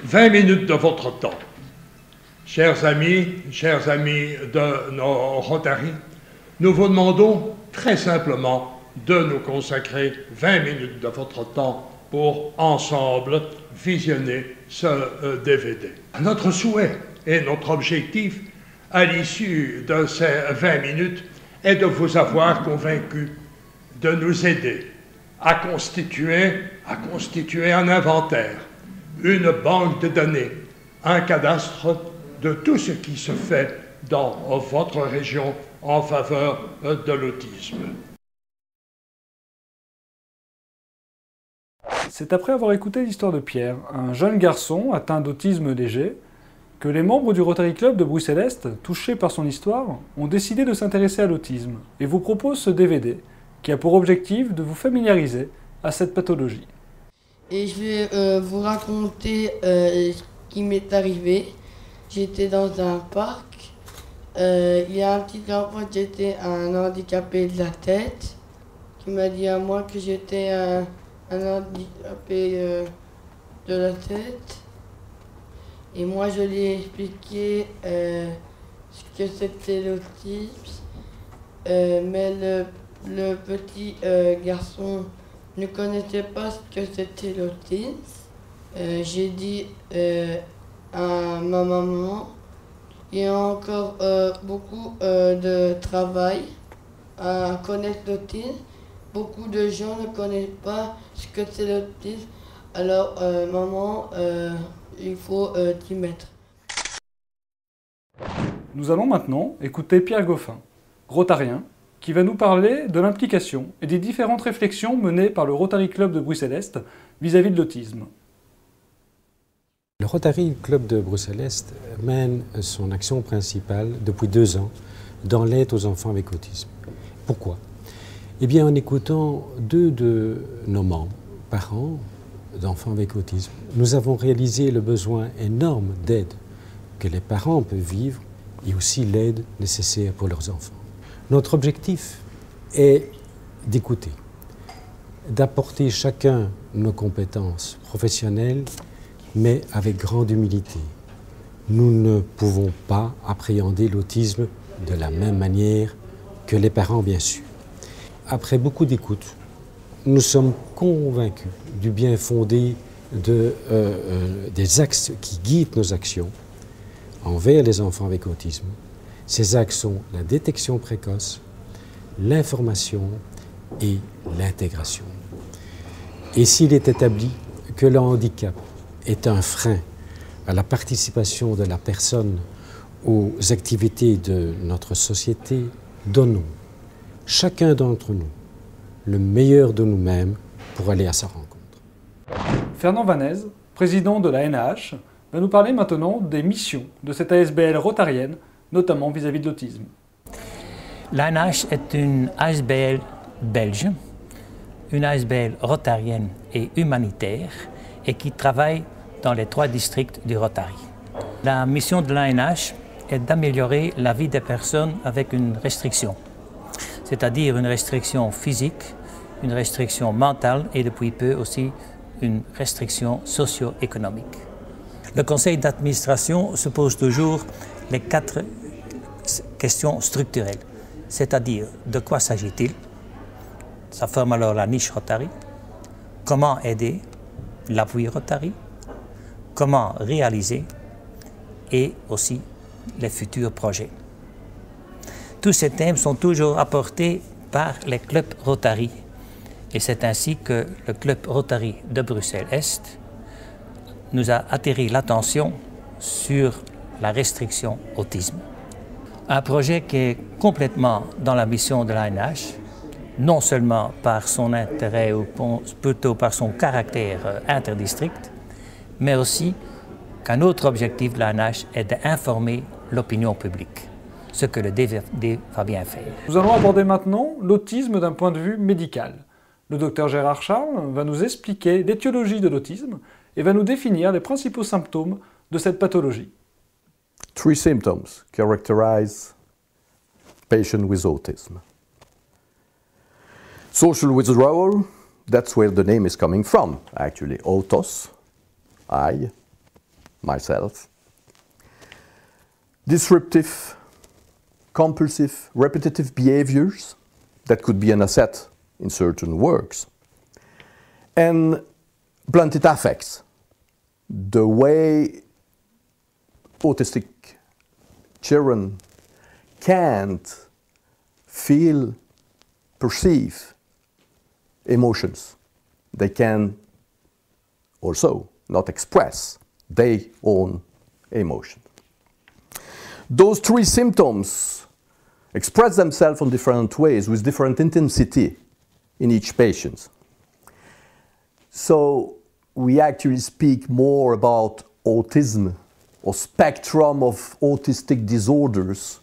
20 minutes de votre temps. Chers amis de nos Rotary, nous vous demandons très simplement de nous consacrer 20 minutes de votre temps pour ensemble visionner ce DVD. Notre souhait et notre objectif à l'issue de ces 20 minutes est de vous avoir convaincus de nous aider à constituer un inventaire, une banque de données, un cadastre de tout ce qui se fait dans votre région en faveur de l'autisme. C'est après avoir écouté l'histoire de Pierre, un jeune garçon atteint d'autisme léger, que les membres du Rotary Club de Bruxelles-Est, touchés par son histoire, ont décidé de s'intéresser à l'autisme et vous proposent ce DVD qui a pour objectif de vous familiariser à cette pathologie. Et je vais vous raconter ce qui m'est arrivé. J'étais dans un parc. Il y a un petit enfant qui était un handicapé de la tête qui m'a dit à moi que j'étais un handicapé de la tête. Et moi, je lui ai expliqué ce que c'était l'autisme. Mais le petit garçon ne connaissait pas ce que c'était l'autisme. J'ai dit à ma maman, il y a encore beaucoup de travail à connaître l'autisme. Beaucoup de gens ne connaissent pas ce que c'est l'autisme. Alors, maman, il faut t'y mettre. Nous allons maintenant écouter Pierre Goffin, rotarien, qui va nous parler de l'implication et des différentes réflexions menées par le Rotary Club de Bruxelles-Est vis-à-vis de l'autisme. Le Rotary Club de Bruxelles-Est mène son action principale depuis 2 ans dans l'aide aux enfants avec autisme. Pourquoi? Eh bien, en écoutant 2 de nos membres, parents d'enfants avec autisme, nous avons réalisé le besoin énorme d'aide que les parents peuvent vivre et aussi l'aide nécessaire pour leurs enfants. Notre objectif est d'écouter, d'apporter chacun nos compétences professionnelles, mais avec grande humilité. Nous ne pouvons pas appréhender l'autisme de la même manière que les parents, bien sûr. Après beaucoup d'écoute, nous sommes convaincus du bien fondé des axes qui guident nos actions envers les enfants avec autisme. Ces axes sont la détection précoce, l'information et l'intégration. Et s'il est établi que le handicap est un frein à la participation de la personne aux activités de notre société, donnons, chacun d'entre nous, le meilleur de nous-mêmes pour aller à sa rencontre. Fernand Vanez, président de la NAH, va nous parler maintenant des missions de cette ASBL rotarienne, notamment vis-à-vis de l'autisme. La NAH est une ASBL belge, une ASBL rotarienne et humanitaire et qui travaille dans les 3 districts du Rotary. La mission de l'ANH est d'améliorer la vie des personnes avec une restriction, c'est-à-dire une restriction physique, une restriction mentale et depuis peu aussi une restriction socio-économique. Le conseil d'administration se pose toujours les 4 questions structurelles, c'est-à-dire de quoi s'agit-il? Ça forme alors la niche Rotary. Comment aider? L'appui Rotary. Comment réaliser? Et aussi les futurs projets. Tous ces thèmes sont toujours apportés par les clubs Rotary. Et c'est ainsi que le club Rotary de Bruxelles-Est nous a attiré l'attention sur la restriction autisme. Un projet qui est complètement dans la mission de l'ANH, non seulement par son intérêt ou plutôt par son caractère interdistrict, mais aussi qu'un autre objectif de l'ANH est d'informer l'opinion publique, ce que le DVD va bien faire. Nous allons aborder maintenant l'autisme d'un point de vue médical. Le docteur Gérard Charles va nous expliquer l'étiologie de l'autisme et va nous définir les principaux symptômes de cette pathologie. 3 symptoms characterize patient with autism. Social withdrawal, that's where the name is coming from, actually. Autos, I, myself. Disruptive, compulsive, repetitive behaviors that could be an asset in certain works. And blunted affects, the way autistic children can't feel, perceive emotions. They can also not express their own emotion. Those three symptoms express themselves in different ways with different intensity in each patient. So we actually speak more about autism or spectrum of autistic disorders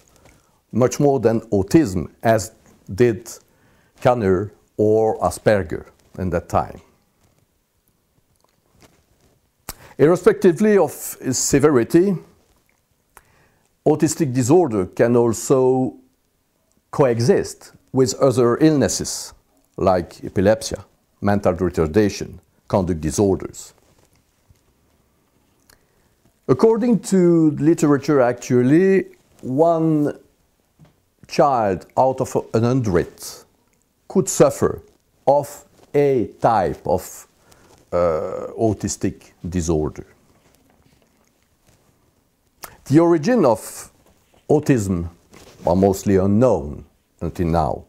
much more than autism, as did Kanner or Asperger in that time. Irrespectively of its severity, autistic disorder can also coexist with other illnesses like epilepsy, mental retardation, conduct disorders. According to literature, actually, one child out of 100 could suffer of a type of autistic disorder. The origin of autism are mostly unknown until now.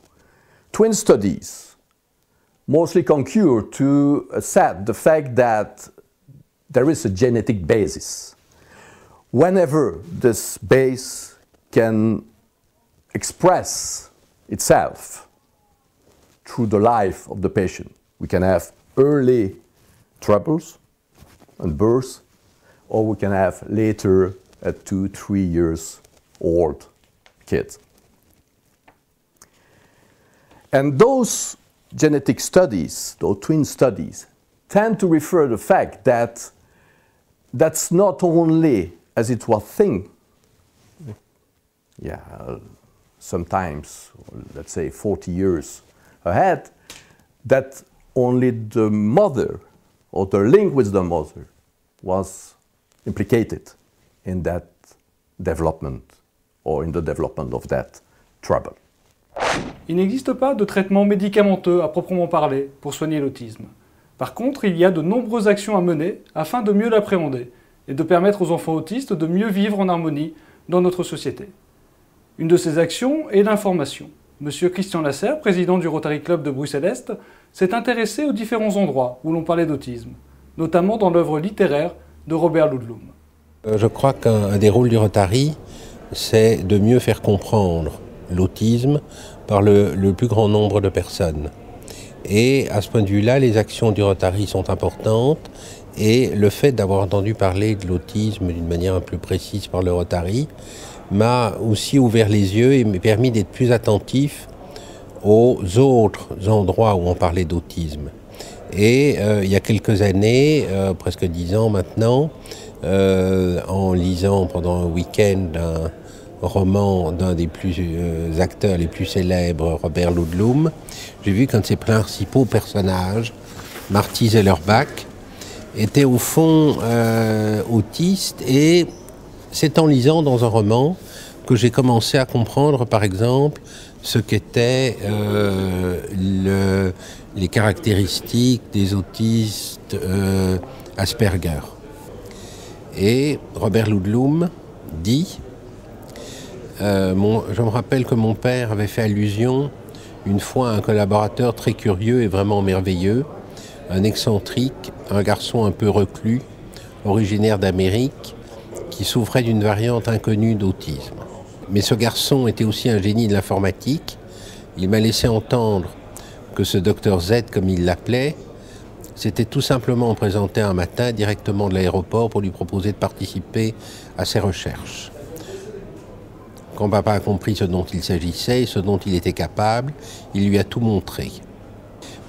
Twin studies mostly concur to accept the fact that there is a genetic basis. Whenever this base can express itself through the life of the patient, we can have early troubles and birth, or we can have later at 2-3 years old kids. And those genetic studies, those twin studies, tend to refer to the fact that that's not only as it was think, sometimes, let's say 40 years ahead, that only the mother or the link with the mother was implicated in that development or in the development of that trouble. Il n'existe pas de traitement médicamenteux à proprement parler pour soigner l'autisme. Par contre, il y a de nombreuses actions à mener afin de mieux l'appréhender et de permettre aux enfants autistes de mieux vivre en harmonie dans notre société. Une de ces actions est l'information. Monsieur Christian Lasserre, président du Rotary Club de Bruxelles-Est, s'est intéressé aux différents endroits où l'on parlait d'autisme, notamment dans l'œuvre littéraire de Robert Ludlum. Je crois qu'un des rôles du Rotary, c'est de mieux faire comprendre l'autisme par le plus grand nombre de personnes. Et à ce point de vue-là, les actions du Rotary sont importantes, et le fait d'avoir entendu parler de l'autisme d'une manière un peu précise par le Rotary m'a aussi ouvert les yeux et m'a permis d'être plus attentif aux autres endroits où on parlait d'autisme. Et il y a quelques années, presque 10 ans maintenant, en lisant pendant un week-end un roman d'un des acteurs les plus célèbres, Robert Ludlum, j'ai vu qu'un de ses principaux personnages, Marty Zellerbach, était au fond autiste, et c'est en lisant dans un roman que j'ai commencé à comprendre, par exemple, ce qu'étaient les caractéristiques des autistes Asperger. Et Robert Ludlum dit, je me rappelle que mon père avait fait allusion une fois à un collaborateur très curieux et vraiment merveilleux, un excentrique, un garçon un peu reclus, originaire d'Amérique, qui souffrait d'une variante inconnue d'autisme. Mais ce garçon était aussi un génie de l'informatique. Il m'a laissé entendre que ce docteur Z, comme il l'appelait, s'était tout simplement présenté un matin directement de l'aéroport pour lui proposer de participer à ses recherches. Quand papa a compris ce dont il s'agissait et ce dont il était capable, il lui a tout montré.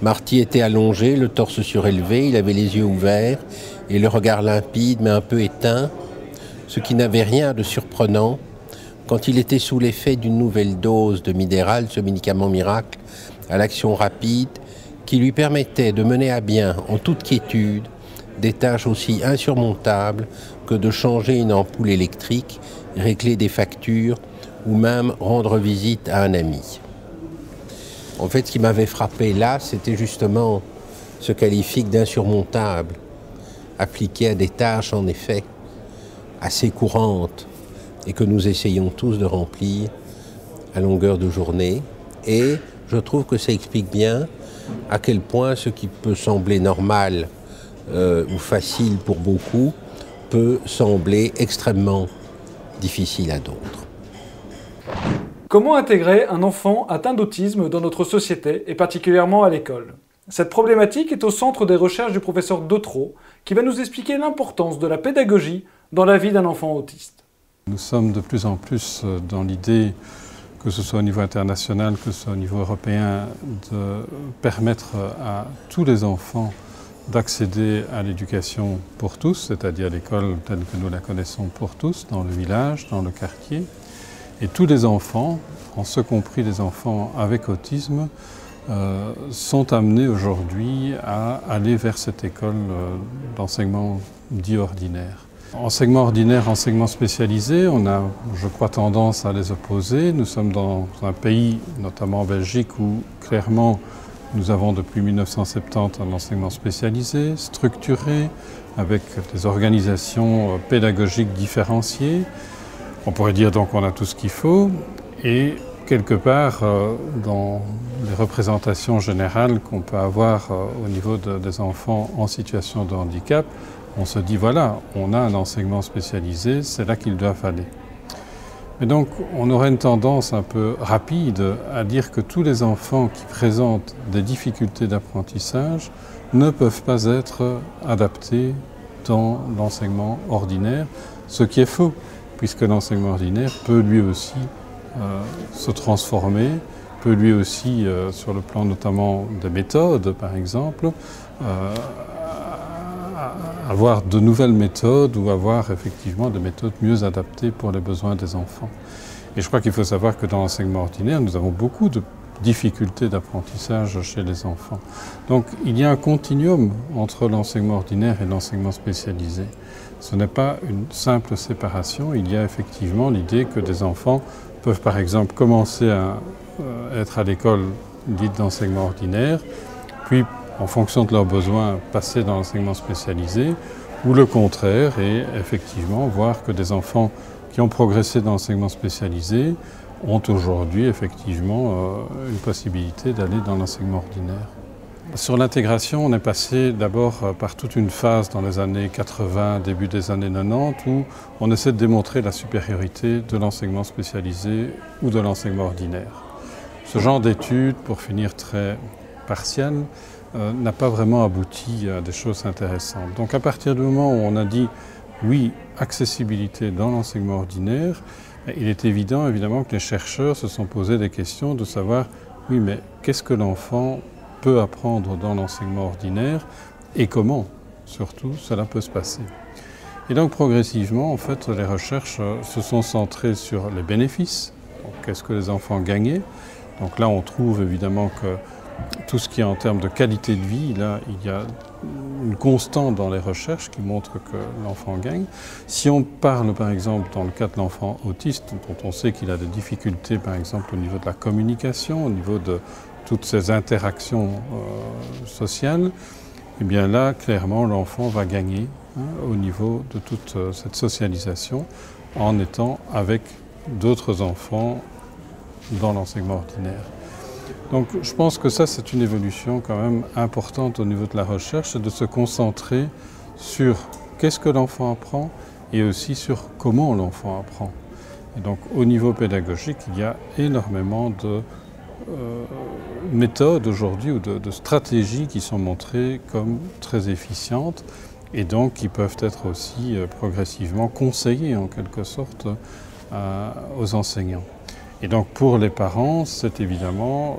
Marty était allongé, le torse surélevé, il avait les yeux ouverts et le regard limpide mais un peu éteint, ce qui n'avait rien de surprenant quand il était sous l'effet d'une nouvelle dose de Midéral, ce médicament miracle à l'action rapide qui lui permettait de mener à bien en toute quiétude des tâches aussi insurmontables que de changer une ampoule électrique, régler des factures ou même rendre visite à un ami. En fait, ce qui m'avait frappé là, c'était justement ce qualifique d'insurmontable, appliqué à des tâches en effet assez courantes et que nous essayons tous de remplir à longueur de journée. Et je trouve que ça explique bien à quel point ce qui peut sembler normal ou facile pour beaucoup peut sembler extrêmement difficile à d'autres. Comment intégrer un enfant atteint d'autisme dans notre société et particulièrement à l'école? Cette problématique est au centre des recherches du professeur Dautreau qui va nous expliquer l'importance de la pédagogie dans la vie d'un enfant autiste. Nous sommes de plus en plus dans l'idée, que ce soit au niveau international, que ce soit au niveau européen, de permettre à tous les enfants d'accéder à l'éducation pour tous, c'est-à-dire l'école telle que nous la connaissons pour tous, dans le village, dans le quartier. Et tous les enfants, en ce compris les enfants avec autisme, sont amenés aujourd'hui à aller vers cette école d'enseignement dit ordinaire. Enseignement ordinaire, enseignement spécialisé, on a, je crois, tendance à les opposer. Nous sommes dans un pays, notamment en Belgique, où clairement nous avons depuis 1970 un enseignement spécialisé, structuré, avec des organisations pédagogiques différenciées. On pourrait dire donc qu'on a tout ce qu'il faut. Et quelque part, dans les représentations générales qu'on peut avoir au niveau des enfants en situation de handicap, on se dit voilà, on a un enseignement spécialisé, c'est là qu'ils doivent aller. Mais donc, on aurait une tendance un peu rapide à dire que tous les enfants qui présentent des difficultés d'apprentissage ne peuvent pas être adaptés dans l'enseignement ordinaire, ce qui est faux, puisque l'enseignement ordinaire peut lui aussi se transformer, peut lui aussi, sur le plan notamment des méthodes par exemple, avoir de nouvelles méthodes ou avoir effectivement des méthodes mieux adaptées pour les besoins des enfants. Et je crois qu'il faut savoir que dans l'enseignement ordinaire, nous avons beaucoup de difficultés d'apprentissage chez les enfants. Donc il y a un continuum entre l'enseignement ordinaire et l'enseignement spécialisé. Ce n'est pas une simple séparation, il y a effectivement l'idée que des enfants peuvent par exemple commencer à être à l'école dite d'enseignement ordinaire, puis en fonction de leurs besoins, passer dans l'enseignement spécialisé, ou le contraire, et effectivement voir que des enfants qui ont progressé dans l'enseignement spécialisé ont aujourd'hui effectivement une possibilité d'aller dans l'enseignement ordinaire. Sur l'intégration, on est passé d'abord par toute une phase dans les années 80, début des années 90, où on essaie de démontrer la supériorité de l'enseignement spécialisé ou de l'enseignement ordinaire. Ce genre d'études, pour finir très partielles, n'a pas vraiment abouti à des choses intéressantes. Donc à partir du moment où on a dit oui, accessibilité dans l'enseignement ordinaire, il est évident évidemment que les chercheurs se sont posés des questions de savoir oui, mais qu'est-ce que l'enfant peut apprendre dans l'enseignement ordinaire et comment surtout cela peut se passer. Et donc progressivement en fait les recherches se sont centrées sur les bénéfices, qu'est-ce que les enfants gagnaient. Donc là on trouve évidemment que tout ce qui est en termes de qualité de vie, là, il y a une constante dans les recherches qui montre que l'enfant gagne. Si on parle, par exemple, dans le cas de l'enfant autiste, dont on sait qu'il a des difficultés, par exemple, au niveau de la communication, au niveau de toutes ces interactions sociales, eh bien là, clairement, l'enfant va gagner au niveau de toute cette socialisation en étant avec d'autres enfants dans l'enseignement ordinaire. Donc je pense que ça c'est une évolution quand même importante au niveau de la recherche, c'est de se concentrer sur qu'est-ce que l'enfant apprend et aussi sur comment l'enfant apprend. Et donc au niveau pédagogique, il y a énormément de méthodes aujourd'hui ou de stratégies qui sont montrées comme très efficientes et donc qui peuvent être aussi progressivement conseillées en quelque sorte aux enseignants. Et donc pour les parents, c'est évidemment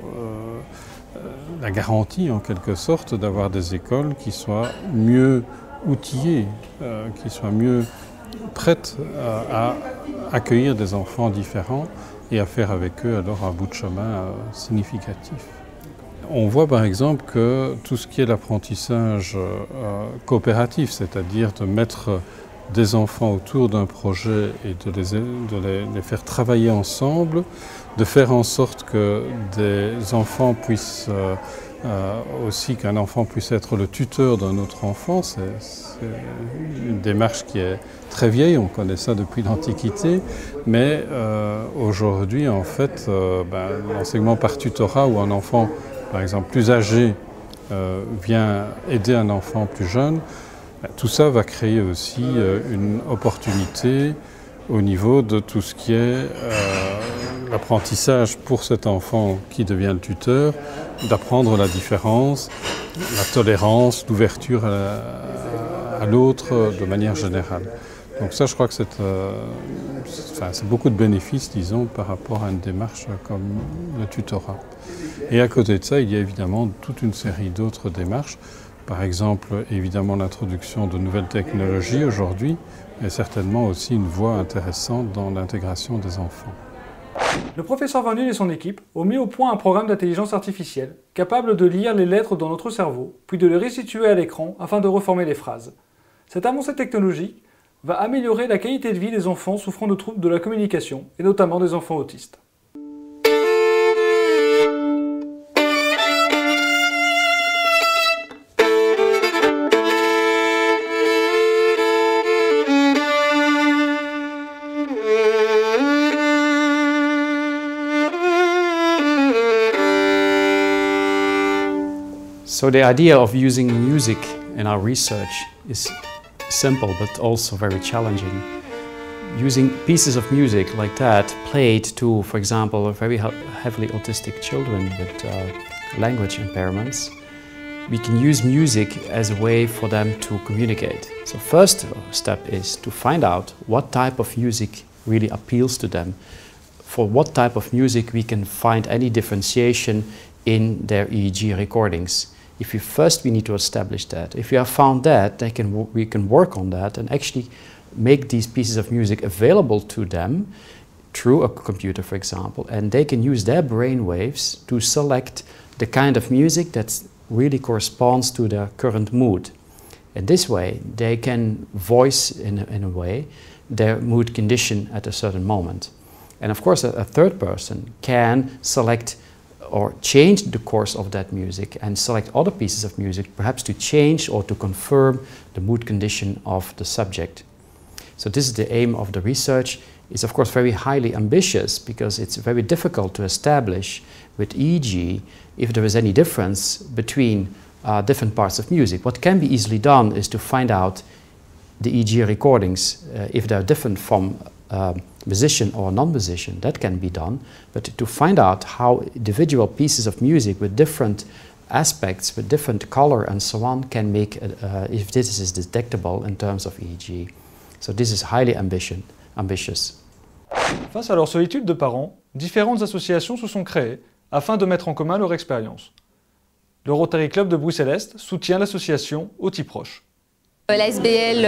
la garantie en quelque sorte d'avoir des écoles qui soient mieux outillées, qui soient mieux prêtes à accueillir des enfants différents et à faire avec eux alors un bout de chemin significatif. on voit par exemple que tout ce qui est l'apprentissage coopératif, c'est-à-dire de mettre des enfants autour d'un projet et de les faire travailler ensemble, de faire en sorte que des enfants puissent aussi qu'un enfant puisse être le tuteur d'un autre enfant, c'est une démarche qui est très vieille, on connaît ça depuis l'Antiquité, mais aujourd'hui en fait l'enseignement par tutorat où un enfant par exemple plus âgé vient aider un enfant plus jeune, tout ça va créer aussi une opportunité au niveau de tout ce qui est l'apprentissage pour cet enfant qui devient le tuteur, d'apprendre la différence, la tolérance, l'ouverture à l'autre de manière générale. Donc ça, je crois que c'est beaucoup de bénéfices, disons, par rapport à une démarche comme le tutorat. Et à côté de ça, il y a évidemment toute une série d'autres démarches. Par exemple, évidemment, l'introduction de nouvelles technologies aujourd'hui est certainement aussi une voie intéressante dans l'intégration des enfants. Le professeur Van Null et son équipe ont mis au point un programme d'intelligence artificielle capable de lire les lettres dans notre cerveau, puis de les restituer à l'écran afin de reformer les phrases. Cette avancée technologique va améliorer la qualité de vie des enfants souffrant de troubles de la communication, et notamment des enfants autistes. So the idea of using music in our research is simple but also very challenging. Using pieces of music like that played to, for example, very heavily autistic children with language impairments, we can use music as a way for them to communicate. So first step is to find out what type of music really appeals to them. For what type of music we can find any differentiation in their EEG recordings. We need to establish that. If we have found that, we can work on that and actually make these pieces of music available to them through a computer, for example, and they can use their brain waves to select the kind of music that really corresponds to their current mood. And this way, they can voice in a way their mood condition at a certain moment. And of course, a third person can select or change the course of that music and select other pieces of music, perhaps to change or to confirm the mood condition of the subject. So this is the aim of the research. It's of course very highly ambitious because it's very difficult to establish with EEG if there is any difference between different parts of music. What can be easily done is to find out the EEG recordings, if they're different from musician or non-musician, that can be done, but to find out how individual pieces of music with different aspects, with different color and so on, can make, if this is detectable in terms of EEG. So this is highly ambitious. Face à leur solitude de parents, différentes associations se sont créées afin de mettre en commun leur expérience. Le Rotary Club de Bruxelles-Est soutient l'association Autiproche. L'ASBL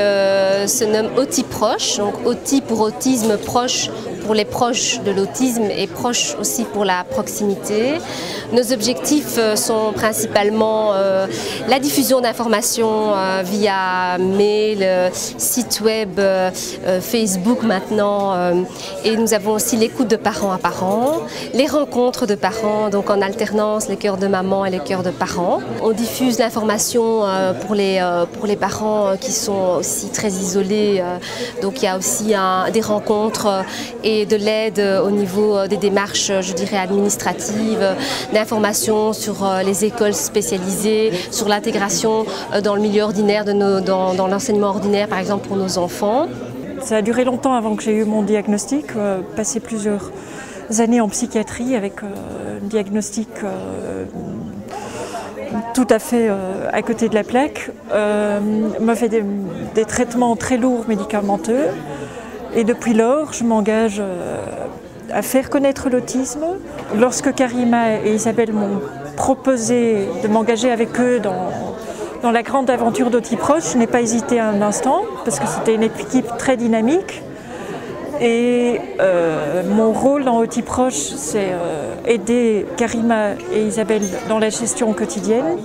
se nomme Autiproche, donc Auti pour autisme, proche pour les proches de l'autisme et proche aussi pour la proximité. Nos objectifs sont principalement la diffusion d'informations via mail, site web, Facebook maintenant, et nous avons aussi l'écoute de parents à parents, les rencontres de parents, donc en alternance les cœurs de maman et les cœurs de parents. On diffuse l'information pour les parents qui sont aussi très isolés, donc il y a aussi des rencontres et de l'aide au niveau des démarches, je dirais, administratives, d'informations sur les écoles spécialisées, sur l'intégration dans le milieu ordinaire, dans l'enseignement ordinaire par exemple pour nos enfants. Ça a duré longtemps avant que j'ai eu mon diagnostic, passé plusieurs années en psychiatrie avec un diagnostic tout à fait à côté de la plaque, m'a fait des traitements très lourds médicamenteux et depuis lors je m'engage à faire connaître l'autisme. Lorsque Karima et Isabelle m'ont proposé de m'engager avec eux dans la grande aventure d'Autiproche, je n'ai pas hésité un instant parce que c'était une équipe très dynamique Et mon rôle dans Outil Proche, c'est aider Karima et Isabelle dans la gestion quotidienne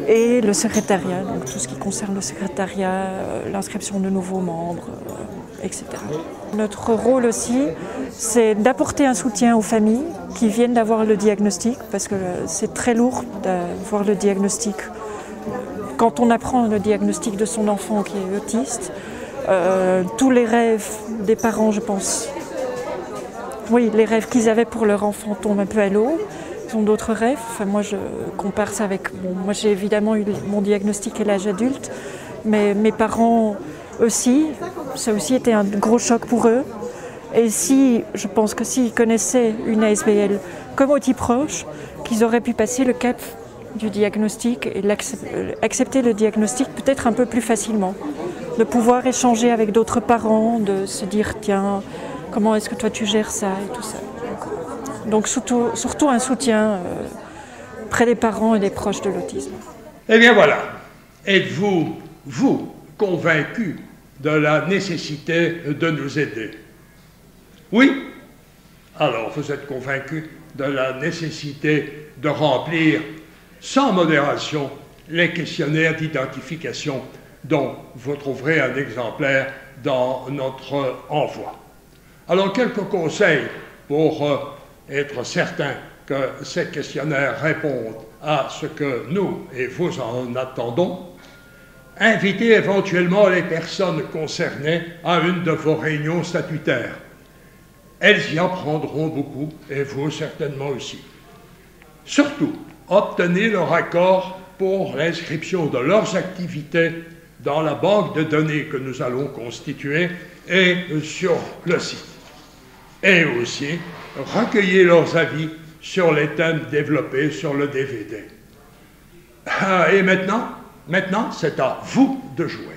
et le secrétariat, donc tout ce qui concerne le secrétariat, l'inscription de nouveaux membres, etc. Notre rôle aussi, c'est d'apporter un soutien aux familles qui viennent d'avoir le diagnostic, parce que c'est très lourd d'avoir le diagnostic. Quand on apprend le diagnostic de son enfant qui est autiste, tous les rêves des parents, je pense, oui, les rêves qu'ils avaient pour leur enfant tombent un peu à l'eau. Ils ont d'autres rêves. Enfin, moi, je compare ça avec... Bon, moi, j'ai évidemment eu mon diagnostic à l'âge adulte, mais mes parents aussi, ça a aussi été un gros choc pour eux. Et je pense que s'ils connaissaient une ASBL comme Outil Proche, qu'ils auraient pu passer le cap du diagnostic et accepter le diagnostic peut-être un peu plus facilement. De pouvoir échanger avec d'autres parents, de se dire tiens, comment est-ce que toi tu gères ça et tout ça. Donc surtout un soutien près des parents et des proches de l'autisme. Eh bien voilà, êtes-vous, vous, convaincu de la nécessité de nous aider? Oui? Alors vous êtes convaincu de la nécessité de remplir sans modération les questionnaires d'identification dont vous trouverez un exemplaire dans notre envoi. Alors, quelques conseils pour être certain que ces questionnaires répondent à ce que nous et vous en attendons. Invitez éventuellement les personnes concernées à une de vos réunions statutaires. Elles y apprendront beaucoup, et vous certainement aussi. Surtout, obtenez leur accord pour l'inscription de leurs activités dans la banque de données que nous allons constituer et sur le site. Et aussi, recueillez leurs avis sur les thèmes développés sur le DVD. Et maintenant, c'est à vous de jouer.